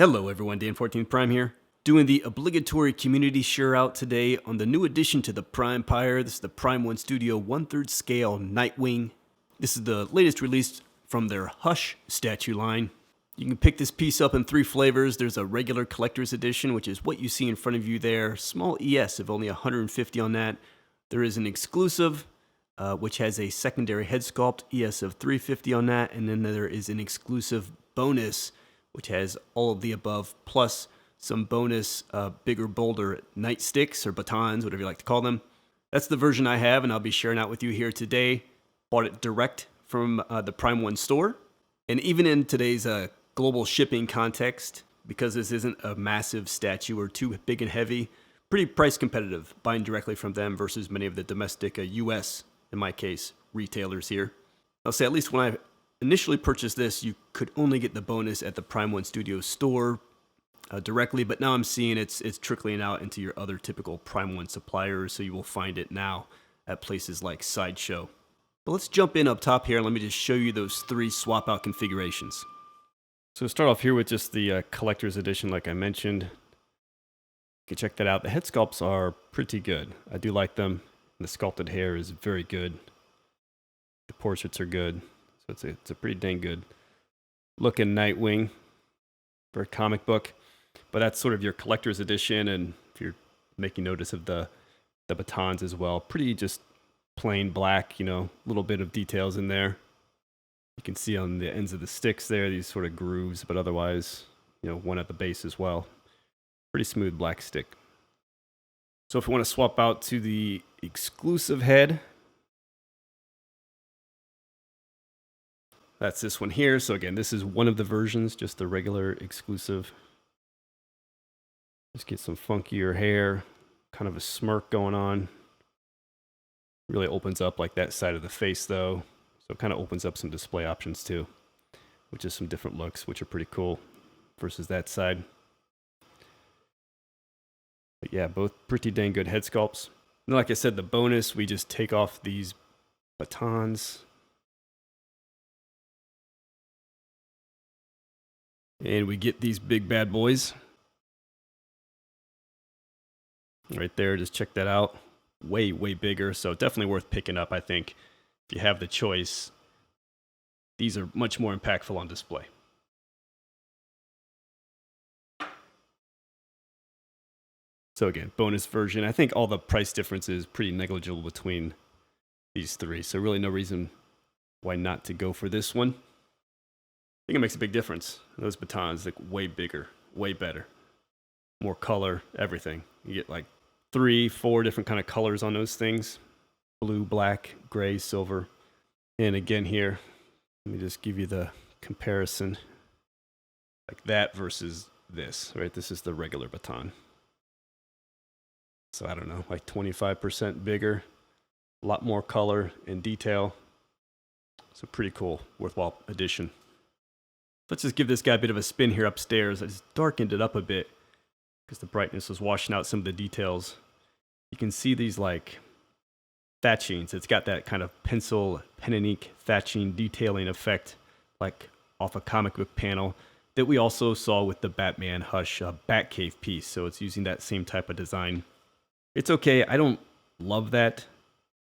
Hello everyone, Dan 14th Prime here, doing the obligatory community share out today on the new addition to the Prime Pyre. This is the Prime 1 Studio 1/3 scale Nightwing. This is the latest release from their Hush statue line. You can pick this piece up in 3 flavors. There's a regular collector's edition, which is what you see in front of you there. Small ES of only 150 on that. There is an exclusive, which has a secondary head sculpt, ES of 350 on that. And then there is an exclusive bonus, which has all of the above, plus some bonus bigger, bolder nightsticks or batons, whatever you like to call them. That's the version I have, and I'll be sharing out with you here today. Bought it direct from the Prime 1 store. And even in today's global shipping context, because this isn't a massive statue or too big and heavy, pretty price competitive buying directly from them versus many of the domestic US, in my case, retailers here. I'll say at least when I initially purchased this, you could only get the bonus at the Prime 1 Studio store directly, but now I'm seeing it's trickling out into your other typical Prime 1 suppliers, so you will find it now at places like Sideshow. But let's jump in up top here and let me just show you those 3 swap out configurations. So start off here with just the collector's edition like I mentioned. You can check that out. The head sculpts are pretty good. I do like them. The sculpted hair is very good. The portraits are good. So it's a pretty dang good looking Nightwing for a comic book. But that's sort of your collector's edition, and if you're making notice of the batons as well, pretty just plain black, a little bit of details in there. You can see on the ends of the sticks there, these sort of grooves, but otherwise, one at the base as well. Pretty smooth black stick. So if we want to swap out to the exclusive head, that's this one here. So again, this is one of the versions, just the regular exclusive. Just get some funkier hair, kind of a smirk going on. Really opens up like that side of the face though. So it kind of opens up some display options too, which is some different looks, which are pretty cool versus that side. But yeah, both pretty dang good head sculpts. And like I said, the bonus, we just take off these batons. And we get these big bad boys. Right there, just check that out. Way, way bigger, so definitely worth picking up, I think. If you have the choice, these are much more impactful on display. So again, bonus version. I think all the price difference is pretty negligible between these 3, so really no reason why not to go for this one. I think it makes a big difference. Those batons look way bigger, way better. More color, everything. You get like 3, 4 different kind of colors on those things. Blue, black, gray, silver. And again here, let me just give you the comparison. Like that versus this, right? This is the regular baton. So I don't know, like 25% bigger. A lot more color and detail. So pretty cool, worthwhile addition. Let's just give this guy a bit of a spin here upstairs. I just darkened it up a bit because the brightness was washing out some of the details. You can see these like thatchings. It's got that kind of pencil, pen and ink thatching detailing effect like off a comic book panel that we also saw with the Batman Hush Batcave piece. So it's using that same type of design. It's okay. I don't love that,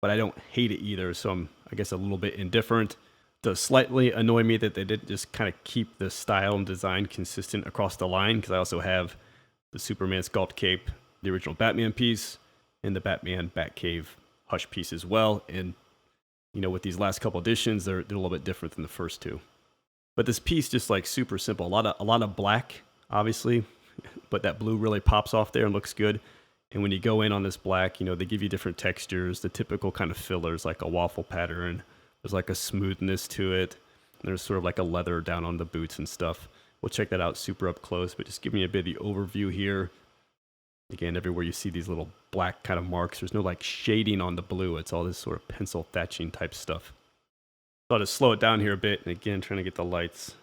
but I don't hate it either. So I'm, I guess, a little bit indifferent. It does slightly annoy me that they didn't just kind of keep the style and design consistent across the line, because I also have the Superman sculpt cape, the original Batman piece, and the Batman Batcave Hush piece as well. And, with these last couple editions, they're a little bit different than the first 2. But this piece just like super simple. A lot of black, obviously, but that blue really pops off there and looks good. And when you go in on this black, they give you different textures, the typical kind of fillers, like a waffle pattern. There's like a smoothness to it. There's sort of like a leather down on the boots and stuff. We'll check that out super up close, but just giving you a bit of the overview here. Again, everywhere you see these little black kind of marks, there's no like shading on the blue. It's all this sort of pencil thatching type stuff. So I'll just slow it down here a bit. And again, trying to get the lights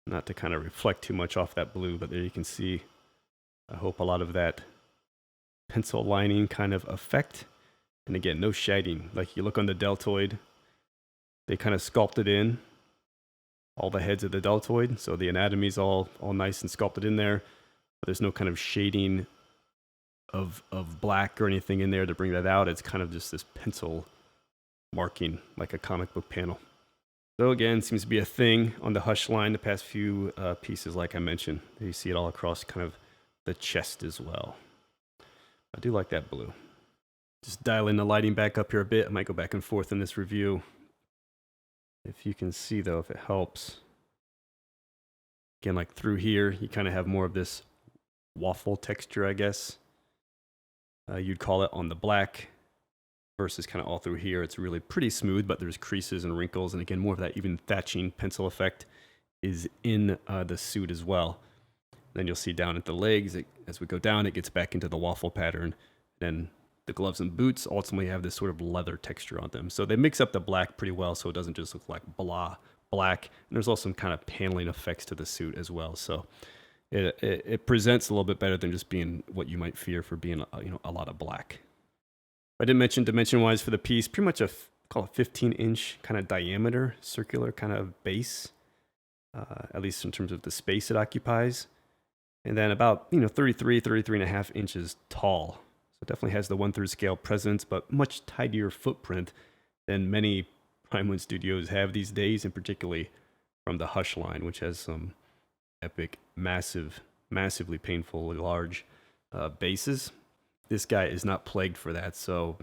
not to kind of reflect too much off that blue, but there you can see, I hope, a lot of that pencil lining kind of effect. And again, no shading. Like you look on the deltoid, they kind of sculpted in all the heads of the deltoid. So the anatomy's all nice and sculpted in there. But there's no kind of shading of black or anything in there to bring that out. It's kind of just this pencil marking like a comic book panel. So again, seems to be a thing on the Hush line, the past few pieces, like I mentioned. You see it all across kind of the chest as well. I do like that blue. Just dialing the lighting back up here a bit. I might go back and forth in this review. If you can see though, if it helps. Again, like through here, you kind of have more of this waffle texture, I guess. You'd call it on the black versus kind of all through here. It's really pretty smooth, but there's creases and wrinkles. And again, more of that even thatching pencil effect is in the suit as well. Then you'll see down at the legs, as we go down, it gets back into the waffle pattern. Then the gloves and boots ultimately have this sort of leather texture on them. So they mix up the black pretty well, so it doesn't just look like blah black. And there's also some kind of paneling effects to the suit as well. So it presents a little bit better than just being what you might fear for being a lot of black. I didn't mention dimension-wise for the piece, pretty much call it 15-inch kind of diameter, circular kind of base, at least in terms of the space it occupies. And then about 33 and a half inches tall. So it definitely has the 1/3 scale presence, but much tidier footprint than many Prime 1 studios have these days, and particularly from the Hush line, which has some epic, massively painfully large bases. This guy is not plagued for that, so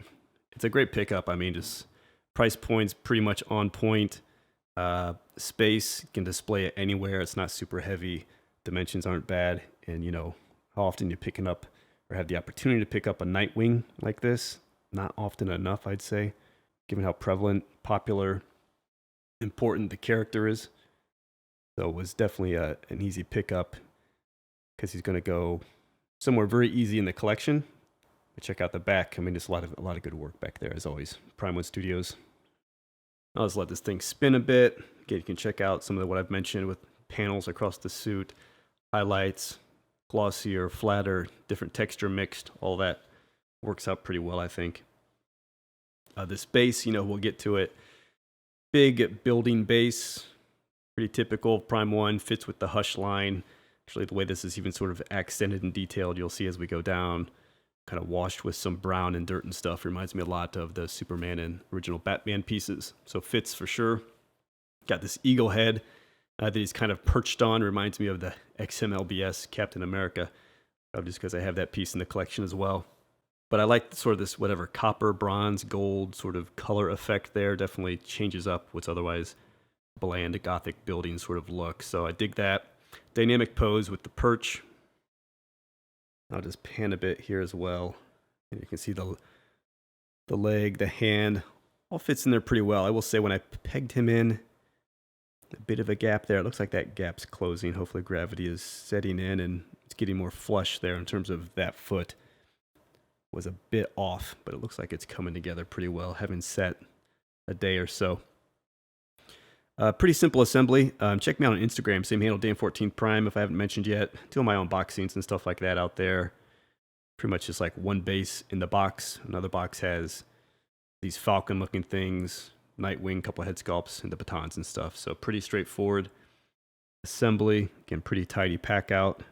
it's a great pickup. I mean, just price point's pretty much on point. Space, can display it anywhere. It's not super heavy. Dimensions aren't bad. And how often you're picking up or have the opportunity to pick up a Nightwing like this? Not often enough, I'd say, given how prevalent, popular, important the character is. So it was definitely an easy pickup because he's going to go somewhere very easy in the collection. But check out the back. I mean, there's a lot of good work back there, as always. Prime 1 Studios. I'll just let this thing spin a bit. Again, you can check out some of what I've mentioned with panels across the suit, highlights, glossier, flatter, different texture mixed. All that works out pretty well, I think. This base, we'll get to it. Big building base, pretty typical. Prime 1 fits with the Hush line. Actually, the way this is even sort of accented and detailed, you'll see as we go down, kind of washed with some brown and dirt and stuff. Reminds me a lot of the Superman and original Batman pieces. So fits for sure. Got this eagle head that he's kind of perched on. Reminds me of the XMLBS Captain America, just because I have that piece in the collection as well. But I like sort of this whatever copper, bronze, gold sort of color effect there. Definitely changes up what's otherwise bland Gothic building sort of look. So I dig that. Dynamic pose with the perch. I'll just pan a bit here as well. And you can see the leg, the hand, all fits in there pretty well. I will say when I pegged him in, a bit of a gap there. It looks like that gap's closing. Hopefully gravity is setting in and it's getting more flush there in terms of that foot. Was a bit off, but it looks like it's coming together pretty well, having set a day or so. Pretty simple assembly. Check me out on Instagram, same handle, Dan14 Prime, if I haven't mentioned yet. Doing my unboxings and stuff like that out there. Pretty much just like one base in the box. Another box has these Falcon-looking things, Nightwing, couple of head sculpts, and the batons and stuff. So pretty straightforward assembly. Again, pretty tidy pack out.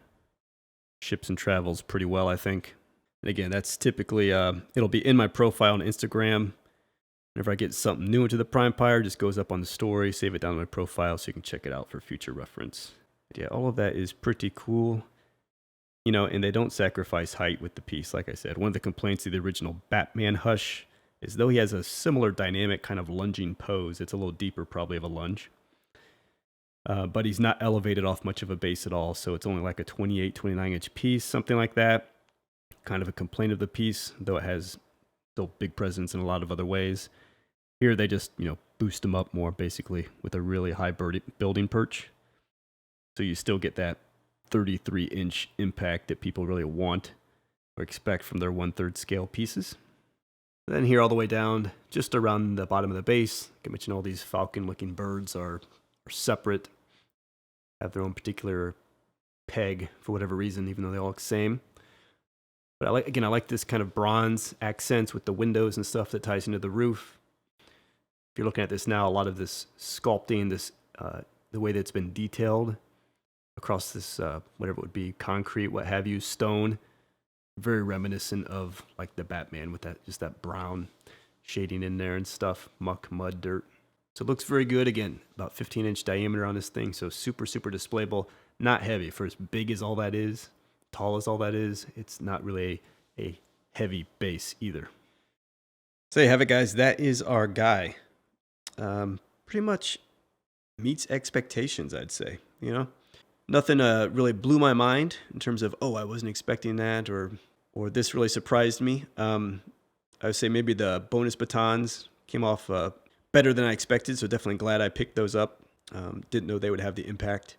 Ships and travels pretty well, I think. And again, that's typically, it'll be in my profile on Instagram. Whenever I get something new into the Prime Pyre, just goes up on the story, save it down in my profile so you can check it out for future reference. But yeah, all of that is pretty cool. And they don't sacrifice height with the piece, like I said. One of the complaints of the original Batman Hush is though he has a similar dynamic kind of lunging pose, it's a little deeper probably of a lunge. But he's not elevated off much of a base at all, so it's only like a 28, 29-inch piece, something like that. Kind of a complaint of the piece, though it has still big presence in a lot of other ways. Here they just, boost them up more, basically, with a really high building perch. So you still get that 33-inch impact that people really want or expect from their 1/3 scale pieces. Then here all the way down, just around the bottom of the base, I can mention all these falcon-looking birds are separate, have their own particular peg for whatever reason, even though they all look the same. But I like this kind of bronze accents with the windows and stuff that ties into the roof. If you're looking at this now, a lot of this sculpting, this the way that it's been detailed across this, whatever it would be, concrete, what have you, stone. Very reminiscent of like the Batman with that, just that brown shading in there and stuff, muck, mud, dirt. So it looks very good. Again, about 15-inch diameter on this thing, so super, super displayable. Not heavy for as big as all that is, tall as all that is. It's not really a heavy base either. So there you have it, guys. That is our guy. Pretty much meets expectations, I'd say. You know, nothing really blew my mind in terms of, oh, I wasn't expecting that, or this really surprised me. I would say maybe the bonus batons came off better than I expected, so definitely glad I picked those up. Didn't know they would have the impact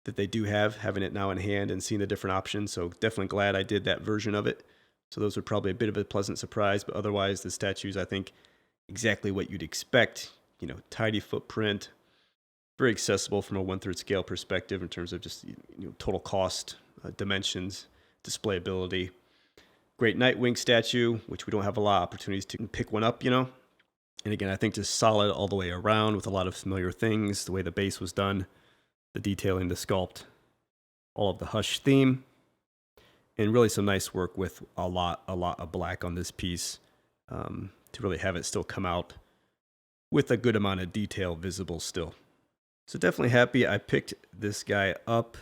that they do have, having it now in hand and seeing the different options, so definitely glad I did that version of it. So those were probably a bit of a pleasant surprise, but otherwise the statues, I think, exactly what you'd expect. You know, tidy footprint, very accessible from a 1/3 scale perspective in terms of just, you know, total cost, dimensions, displayability. Great Nightwing statue, which we don't have a lot of opportunities to pick one up, you know. And again, I think just solid all the way around with a lot of familiar things, the way the base was done, the detailing, the sculpt, all of the Hush theme, and really some nice work with a lot of black on this piece to really have it still come out with a good amount of detail visible still. So definitely happy I picked this guy up.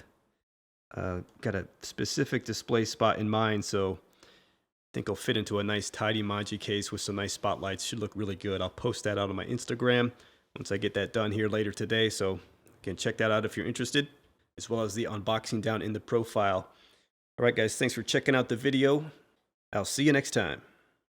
Got a specific display spot in mind, so I think it'll fit into a nice tidy Manji case with some nice spotlights. Should look really good. I'll post that out on my Instagram once I get that done here later today. So again, check that out if you're interested, as well as the unboxing down in the profile. All right, guys, thanks for checking out the video. I'll see you next time.